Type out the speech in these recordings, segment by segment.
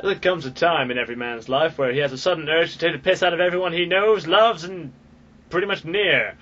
There comes a time in every man's life where he has a sudden urge to take the piss out of everyone he knows, loves, and pretty much near.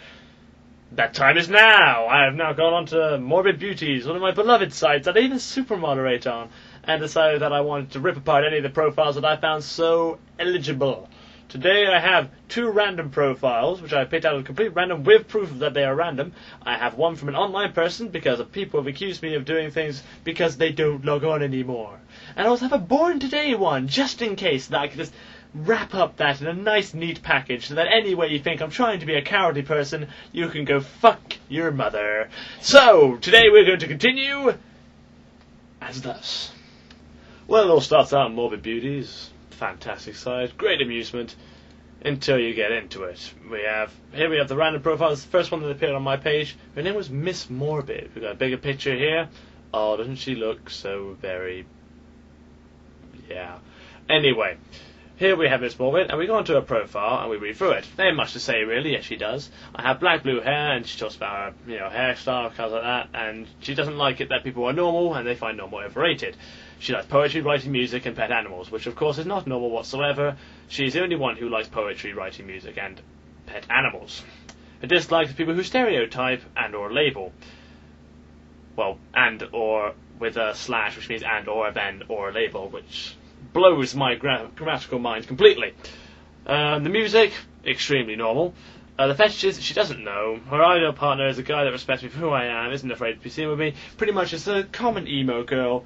That time is now. I have now gone on to Morbid Beauties, one of my beloved sites that I even super moderate on, and decided that I wanted to rip apart any of the profiles that I found so eligible. Today I have 2 random profiles, which I picked out of complete random with proof that they are random. I have one from an online person because people have accused me of doing things because they don't log on anymore. And I also have a Born Today one, just in case that I could just wrap up that in a nice neat package so that any way you think I'm trying to be a cowardly person, you can go fuck your mother. So, today we're going to continue as thus. Well, it all starts out in Morbid Beauties. Fantastic site, great amusement, until you get into it. Here we have the random profiles. The first one that appeared on my page, her name was Miss Morbid. We've got a bigger picture here. Oh, doesn't she look so very... yeah. Anyway, here we have Miss Morbid, and we go onto her profile, and we read through it. There ain't much to say, really. Yes, she does. I have black-blue hair, and she talks about her, hairstyle, colours like that, and she doesn't like it that people are normal, and they find normal overrated. She likes poetry, writing music, and pet animals, which of course is not normal whatsoever. She's the only one who likes poetry, writing music, and pet animals. Her dislikes people who stereotype and or label. Well, and or with a slash, which means and or, then or label, which blows my grammatical mind completely. The music, extremely normal. The fetishes, she doesn't know. Her ideal partner is a guy that respects me for who I am, isn't afraid to be seen with me. Pretty much it's a common emo girl.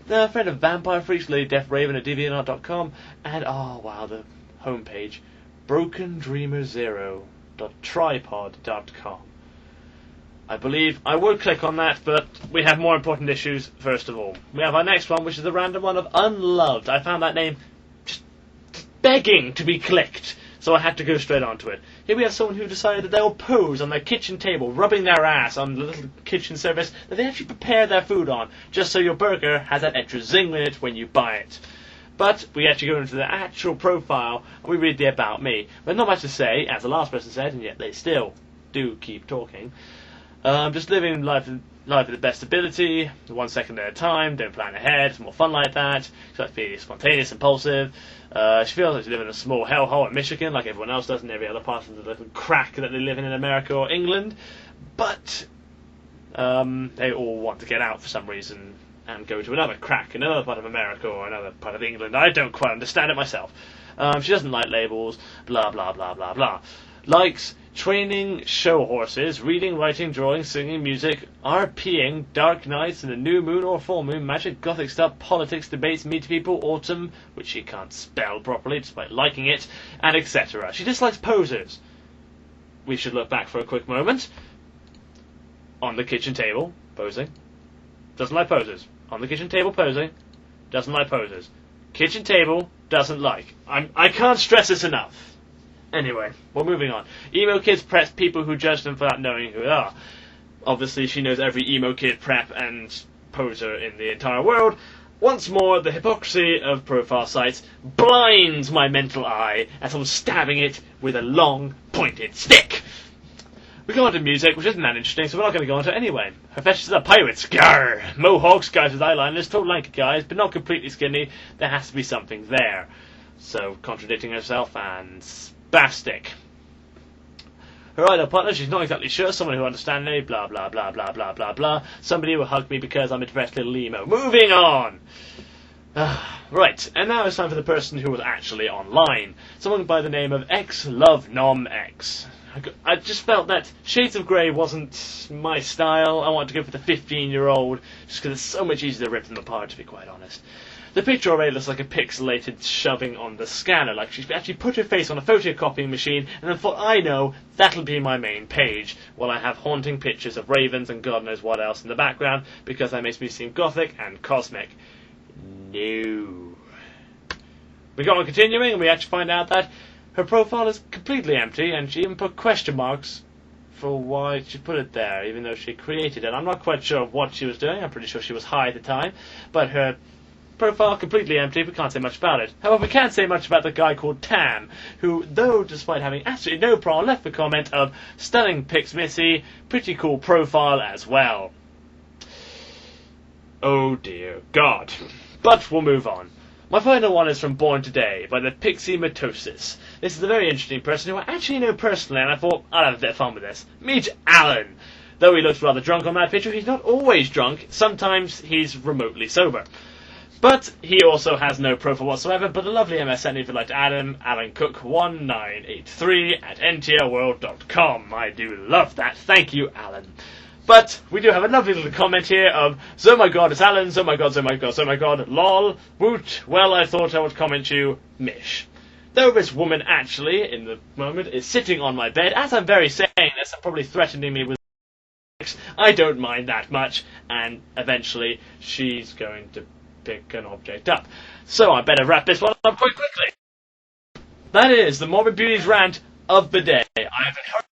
The friend of Vampire Freaks, Lady Death Raven at DeviantArt.com, and oh wow, the homepage, BrokenDreamerZero.tripod.com. I believe I would click on that, but we have more important issues first of all. We have our next one, which is the random one of Unloved. I found that name just begging to be clicked, so I had to go straight onto it. Here we have someone who decided that they'll pose on their kitchen table, rubbing their ass on the little kitchen service that they actually prepare their food on, just so your burger has that extra zing in it when you buy it. But we actually go into the actual profile, and we read the About Me. But not much to say, as the last person said, and yet they still do keep talking. Just living life to the best ability, 1 second at a time, don't plan ahead, it's more fun like that. She likes to be spontaneous, impulsive. She feels like she lives in a small hellhole in Michigan, like everyone else does in every other part of the little crack that they live in America or England. But they all want to get out for some reason and go to another crack in another part of America or another part of England. I don't quite understand it myself. She doesn't like labels, blah blah blah blah blah. Likes training show horses, reading, writing, drawing, singing, music, RPing, dark nights and a new moon or full moon, magic, gothic stuff, politics, debates, meet people, autumn, which she can't spell properly despite liking it, and etc. She dislikes posers. We should look back for a quick moment. On the kitchen table, posing. Doesn't like posers. On the kitchen table, posing. Doesn't like posers. Kitchen table, doesn't like. I can't stress this enough. Anyway, we're moving on. Emo kids prep people who judge them without knowing who they are. Obviously, she knows every emo kid prep and poser in the entire world. Once more, the hypocrisy of profile sites blinds my mental eye as I'm stabbing it with a long, pointed stick. We go on to music, which isn't that interesting, so we're not going to go on to it anyway. Her fetishes are pirates, grrr! Mohawks, guys with eyeliners, tall lanky guys, but not completely skinny. There has to be something there. So, contradicting herself and spastic. Her ideal partner, she's not exactly sure, someone who understands me, blah blah blah blah blah blah blah. Somebody who will hug me because I'm a depressed little emo. Moving on! Right, and now it's time for the person who was actually online. Someone by the name of XLoveNomX. I just felt that Shades of Grey wasn't my style. I wanted to go for the 15-year-old, just because it's so much easier to rip them apart, to be quite honest. The picture already looks like a pixelated shoving on the scanner, like she's actually put her face on a photocopying machine, and then thought, I know, that'll be my main page, while I have haunting pictures of ravens and God knows what else in the background, because that makes me seem gothic and cosmic. No. We go on continuing, and we actually find out that her profile is completely empty, and she even put question marks for why she put it there, even though she created it. I'm not quite sure what she was doing. I'm pretty sure she was high at the time, but her profile completely empty. We can't say much about it. However, we can say much about the guy called Tam, who, though despite having absolutely no problem, left the comment of stunning pics, Missy, pretty cool profile as well. Oh dear God. But we'll move on. My final one is from Born Today by the Pixie Mitosis. This is a very interesting person who I actually know personally, and I thought I'd have a bit of fun with this. Meet Alan. Though he looks rather drunk on that picture, he's not always drunk. Sometimes he's remotely sober. But he also has no profile whatsoever, but a lovely MSN if you'd like to add him, alancook1983@ntrworld.com. I do love that. Thank you, Alan. But we do have a lovely little comment here of, "So my god, it's Alan, so my god, so my god, so my god, lol, woot, well I thought I would comment you, mish." Though this woman actually, in the moment, is sitting on my bed, as I'm very saying this, and probably threatening me with sex, I don't mind that much, and eventually she's going to pick an object up. So I better wrap this one up quite quickly. That is the Morbid Beauties rant of the day. I have heard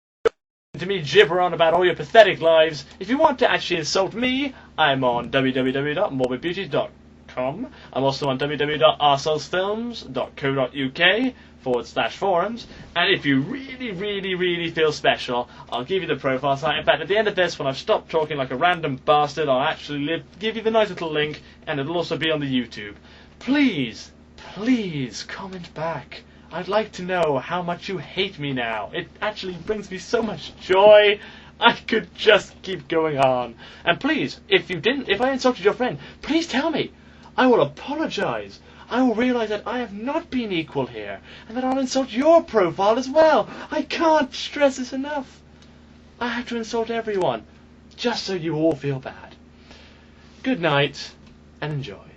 to me gibber on about all your pathetic lives. If you want to actually insult me, I'm on www.morbidbeauties.com. I'm also on www.arselesfilms.co.uk/forums. And if you really, really, really feel special, I'll give you the profile site. In fact, at the end of this, when I've stopped talking like a random bastard, I'll actually give you the nice little link, and it'll also be on the YouTube. Please, please comment back. I'd like to know how much you hate me now. It actually brings me so much joy. I could just keep going on. And please, if I insulted your friend, please tell me. I will apologize. I will realize that I have not been equal here, and that I'll insult your profile as well. I can't stress this enough. I have to insult everyone, just so you all feel bad. Good night, and enjoy.